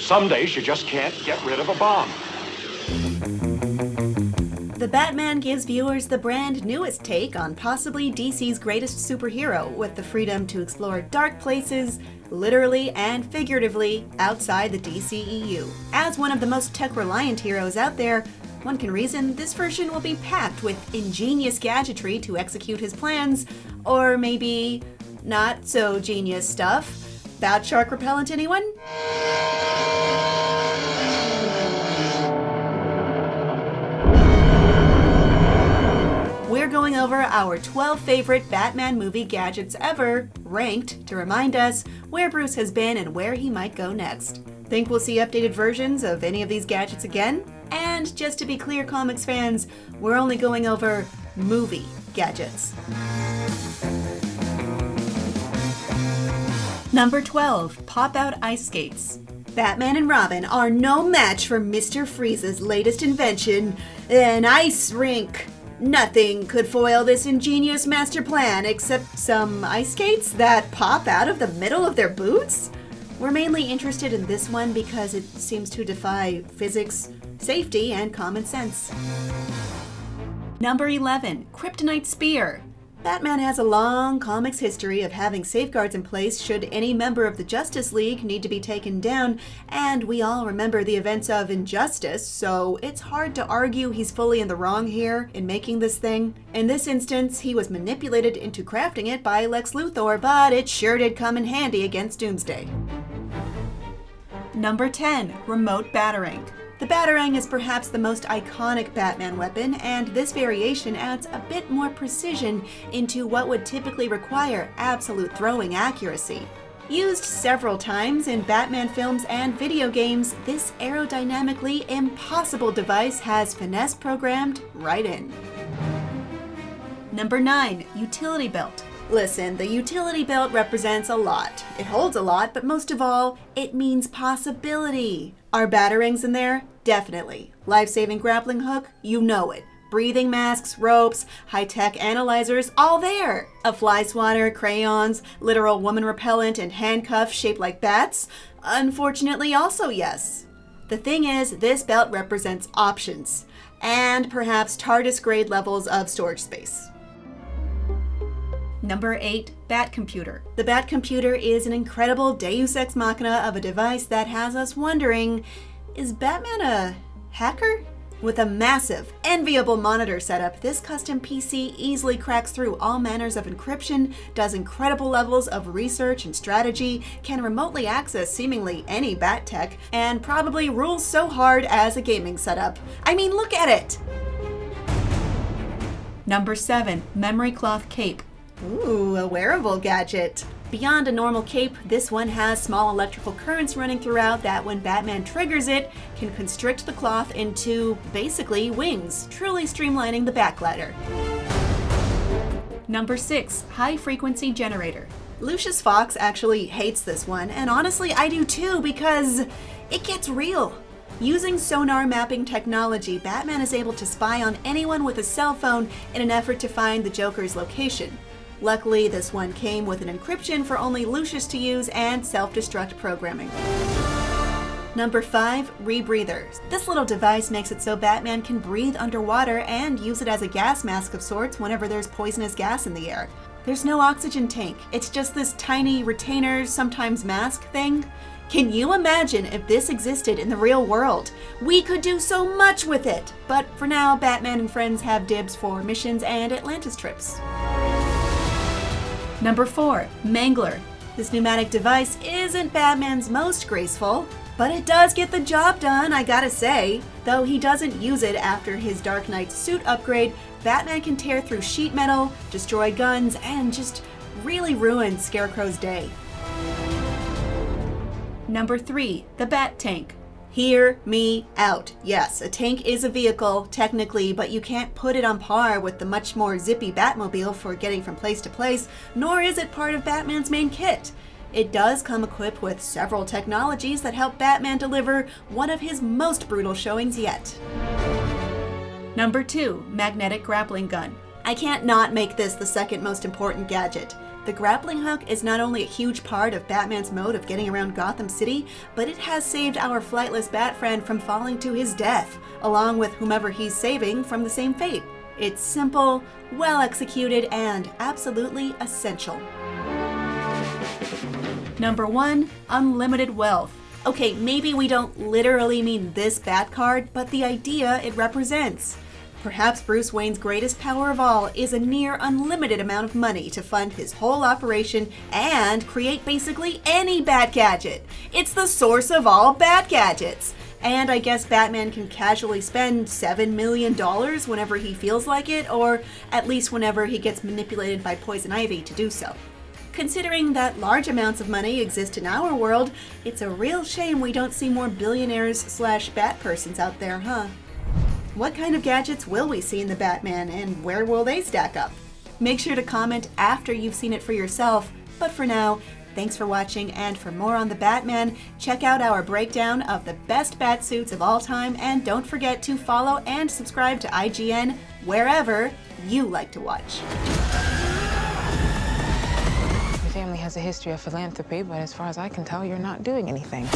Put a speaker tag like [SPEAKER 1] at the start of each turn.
[SPEAKER 1] Some days you just can't get rid of a bomb.
[SPEAKER 2] The Batman gives viewers the brand newest take on possibly DC's greatest superhero, with the freedom to explore dark places, literally and figuratively, outside the DCEU. As one of the most tech-reliant heroes out there, one can reason this version will be packed with ingenious gadgetry to execute his plans, or maybe not so genius stuff. Bat shark repellent, anyone? We're going over our 12 favorite Batman movie gadgets ever, ranked to remind us where Bruce has been and where he might go next. Think we'll see updated versions of any of these gadgets again? And just to be clear, comics fans, we're only going over movie gadgets. Number 12, pop-out ice skates. Batman and Robin are no match for Mr. Freeze's latest invention, an ice rink. Nothing could foil this ingenious master plan except some ice skates that pop out of the middle of their boots? We're mainly interested in this one because it seems to defy physics, safety, and common sense. Number 11, Kryptonite Spear. Batman has a long comics history of having safeguards in place should any member of the Justice League need to be taken down, and we all remember the events of Injustice, so it's hard to argue he's fully in the wrong here in making this thing. In this instance, he was manipulated into crafting it by Lex Luthor, but it sure did come in handy against Doomsday. Number 10, Remote Batarang. The Batarang is perhaps the most iconic Batman weapon, and this variation adds a bit more precision into what would typically require absolute throwing accuracy. Used several times in Batman films and video games, this aerodynamically impossible device has finesse programmed right in. Number 9, Utility Belt. Listen, the utility belt represents a lot. It holds a lot, but most of all, it means possibility. Are Batarangs in there? Definitely. Life-saving grappling hook? You know it. Breathing masks, ropes, high-tech analyzers, all there. A fly swatter, crayons, literal woman repellent, and handcuffs shaped like bats? Unfortunately, also yes. The thing is, this belt represents options, and perhaps TARDIS grade levels of storage space. Number 8, Bat Computer. The Bat Computer is an incredible deus ex machina of a device that has us wondering, is Batman a hacker? With a massive, enviable monitor setup, this custom PC easily cracks through all manners of encryption, does incredible levels of research and strategy, can remotely access seemingly any Bat tech, and probably rules so hard as a gaming setup. I mean, look at it! Number 7, Memory Cloth Cape. Ooh, a wearable gadget. Beyond a normal cape, this one has small electrical currents running throughout that when Batman triggers it, can constrict the cloth into, basically, wings, truly streamlining the Batglider. Number 6, High Frequency Generator. Lucius Fox actually hates this one, and honestly I do too, because it gets real. Using sonar mapping technology, Batman is able to spy on anyone with a cell phone in an effort to find the Joker's location. Luckily, this one came with an encryption for only Lucius to use and self-destruct programming. Number 5, Rebreathers. This little device makes it so Batman can breathe underwater and use it as a gas mask of sorts whenever there's poisonous gas in the air. There's no oxygen tank. It's just this tiny retainer, sometimes mask thing. Can you imagine if this existed in the real world? We could do so much with it! But for now, Batman and friends have dibs for missions and Atlantis trips. Number 4, Mangler. This pneumatic device isn't Batman's most graceful, but it does get the job done, I gotta say. Though he doesn't use it after his Dark Knight suit upgrade, Batman can tear through sheet metal, destroy guns, and just really ruin Scarecrow's day. Number 3, the Bat Tank. Hear me out. Yes, a tank is a vehicle, technically, but you can't put it on par with the much more zippy Batmobile for getting from place to place, nor is it part of Batman's main kit. It does come equipped with several technologies that help Batman deliver one of his most brutal showings yet. Number 2, Magnetic Grappling Gun. I can't not make this the second most important gadget. The grappling hook is not only a huge part of Batman's mode of getting around Gotham City, but it has saved our flightless bat friend from falling to his death, along with whomever he's saving from the same fate. It's simple, well executed, and absolutely essential. Number 1, unlimited wealth. Okay, maybe we don't literally mean this bat card, but the idea it represents. Perhaps Bruce Wayne's greatest power of all is a near unlimited amount of money to fund his whole operation and create basically any bat gadget. It's the source of all bat gadgets. And I guess Batman can casually spend $7 million whenever he feels like it, or at least whenever he gets manipulated by Poison Ivy to do so. Considering that large amounts of money exist in our world, it's a real shame we don't see more billionaires/bat persons out there, huh? What kind of gadgets will we see in the Batman, and where will they stack up? Make sure to comment after you've seen it for yourself, but for now, thanks for watching, and for more on the Batman, check out our breakdown of the best bat suits of all time, and don't forget to follow and subscribe to IGN wherever you like to watch.
[SPEAKER 3] Your family has a history of philanthropy, but as far as I can tell, you're not doing anything.